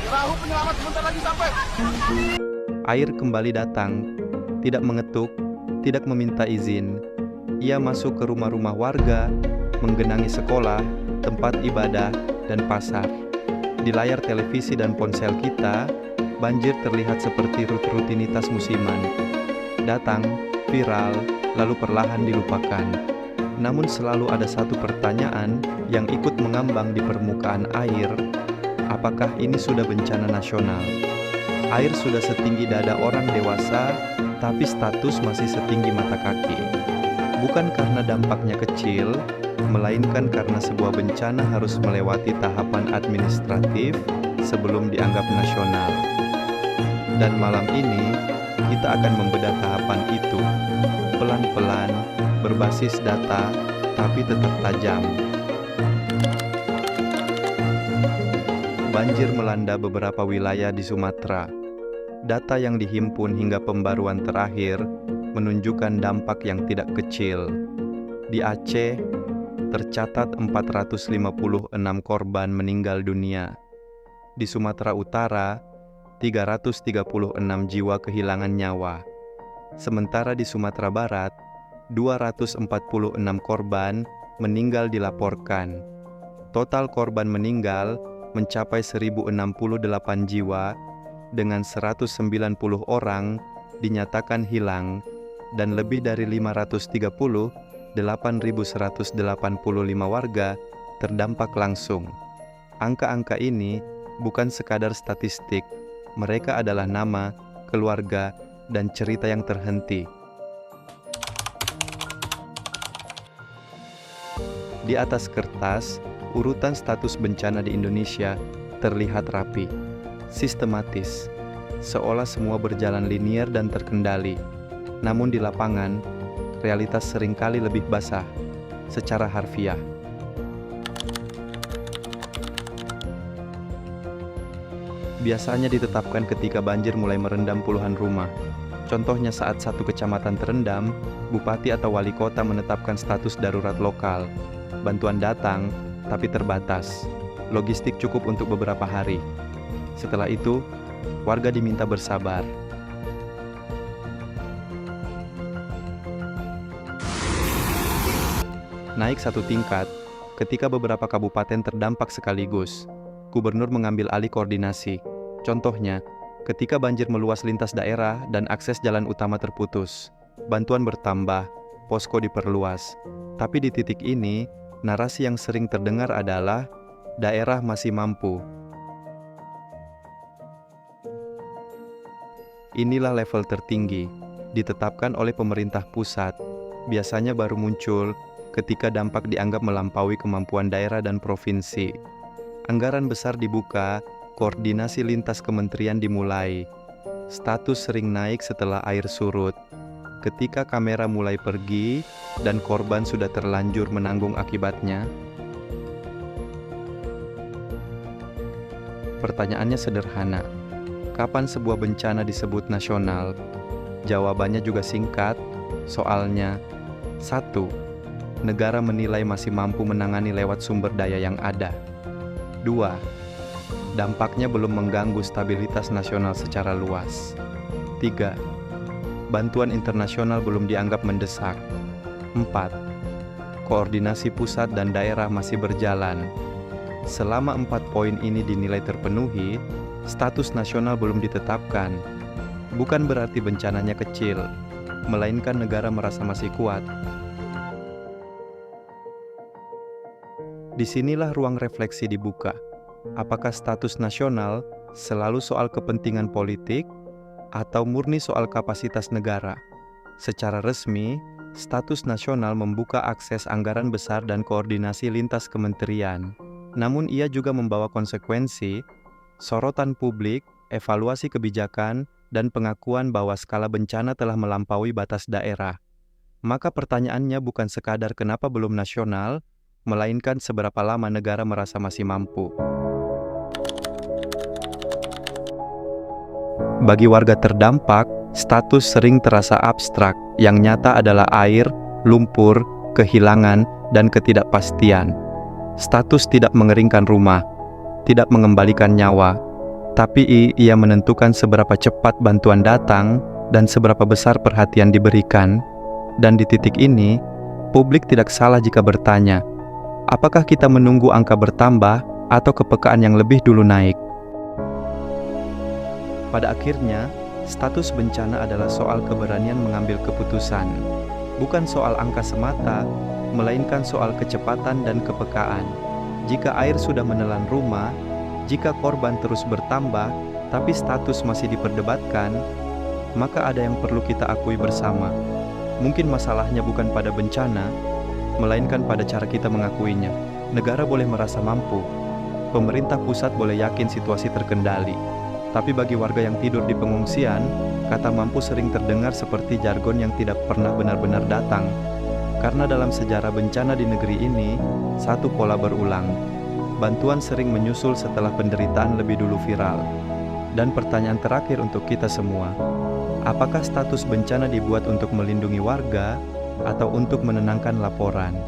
Perahu penyelamat sebentar lagi sampai. Air kembali datang, tidak mengetuk, tidak meminta izin. Ia masuk ke rumah-rumah warga, menggenangi sekolah, tempat ibadah, dan pasar. Di layar televisi dan ponsel kita, banjir terlihat seperti rutinitas musiman. Datang, viral, lalu perlahan dilupakan. Namun selalu ada satu pertanyaan yang ikut mengambang di permukaan air. Apakah ini sudah bencana nasional? Air sudah setinggi dada orang dewasa, tapi status masih setinggi mata kaki. Bukan karena dampaknya kecil, melainkan karena sebuah bencana harus melewati tahapan administratif sebelum dianggap nasional. Dan malam ini, kita akan membedah tahapan itu, pelan-pelan, berbasis data, tapi tetap tajam. Banjir melanda beberapa wilayah di Sumatera. Data yang dihimpun hingga pembaruan terakhir menunjukkan dampak yang tidak kecil. Di Aceh, tercatat 456 korban meninggal dunia. Di Sumatera Utara, 336 jiwa kehilangan nyawa. Sementara di Sumatera Barat, 246 korban meninggal dilaporkan. Total korban meninggal mencapai 1068 jiwa, dengan 190 orang dinyatakan hilang dan lebih dari 8.185 warga terdampak langsung. Angka-angka ini bukan sekadar statistik, mereka adalah nama, keluarga, dan cerita yang terhenti. Di atas kertas, urutan status bencana di Indonesia terlihat rapi, sistematis, seolah semua berjalan linier dan terkendali. Namun di lapangan, realitas seringkali lebih basah, secara harfiah. Biasanya ditetapkan ketika banjir mulai merendam puluhan rumah. Contohnya saat satu kecamatan terendam, bupati atau wali kota menetapkan status darurat lokal. Bantuan datang, tapi terbatas. Logistik cukup untuk beberapa hari. Setelah itu, warga diminta bersabar. Naik satu tingkat, ketika beberapa kabupaten terdampak sekaligus, gubernur mengambil alih koordinasi. Contohnya, ketika banjir meluas lintas daerah dan akses jalan utama terputus, bantuan bertambah, posko diperluas. Tapi di titik ini, narasi yang sering terdengar adalah daerah masih mampu. Inilah level tertinggi, ditetapkan oleh pemerintah pusat, biasanya baru muncul ketika dampak dianggap melampaui kemampuan daerah dan provinsi. Anggaran besar dibuka, koordinasi lintas kementerian dimulai. Status sering naik setelah air surut. Ketika kamera mulai pergi dan korban sudah terlanjur menanggung akibatnya. Pertanyaannya sederhana. Kapan sebuah bencana disebut nasional? Jawabannya juga singkat, soalnya 1. Negara menilai masih mampu menangani lewat sumber daya yang ada. 2. Dampaknya belum mengganggu stabilitas nasional secara luas. 3. Bantuan internasional belum dianggap mendesak. 4. Koordinasi pusat dan daerah masih berjalan. Selama 4 poin ini dinilai terpenuhi, status nasional belum ditetapkan. Bukan berarti bencananya kecil, melainkan negara merasa masih kuat. Disinilah ruang refleksi dibuka. Apakah status nasional selalu soal kepentingan politik atau murni soal kapasitas negara? Secara resmi, status nasional membuka akses anggaran besar dan koordinasi lintas kementerian. Namun ia juga membawa konsekuensi, sorotan publik, evaluasi kebijakan, dan pengakuan bahwa skala bencana telah melampaui batas daerah. Maka pertanyaannya bukan sekadar kenapa belum nasional, melainkan seberapa lama negara merasa masih mampu. Bagi warga terdampak, status sering terasa abstrak, yang nyata adalah air, lumpur, kehilangan, dan ketidakpastian. Status tidak mengeringkan rumah, tidak mengembalikan nyawa, tapi ia menentukan seberapa cepat bantuan datang dan seberapa besar perhatian diberikan. Dan di titik ini, publik tidak salah jika bertanya, apakah kita menunggu angka bertambah atau kepekaan yang lebih dulu naik? Pada akhirnya, status bencana adalah soal keberanian mengambil keputusan, bukan soal angka semata, melainkan soal kecepatan dan kepekaan. Jika air sudah menelan rumah, jika korban terus bertambah, tapi status masih diperdebatkan, maka ada yang perlu kita akui bersama. Mungkin masalahnya bukan pada bencana, melainkan pada cara kita mengakuinya. Negara boleh merasa mampu, pemerintah pusat boleh yakin situasi terkendali. Tapi bagi warga yang tidur di pengungsian, kata mampu sering terdengar seperti jargon yang tidak pernah benar-benar datang. Karena dalam sejarah bencana di negeri ini, satu pola berulang. Bantuan sering menyusul setelah penderitaan lebih dulu viral. Dan pertanyaan terakhir untuk kita semua, apakah status bencana dibuat untuk melindungi warga atau untuk menenangkan laporan?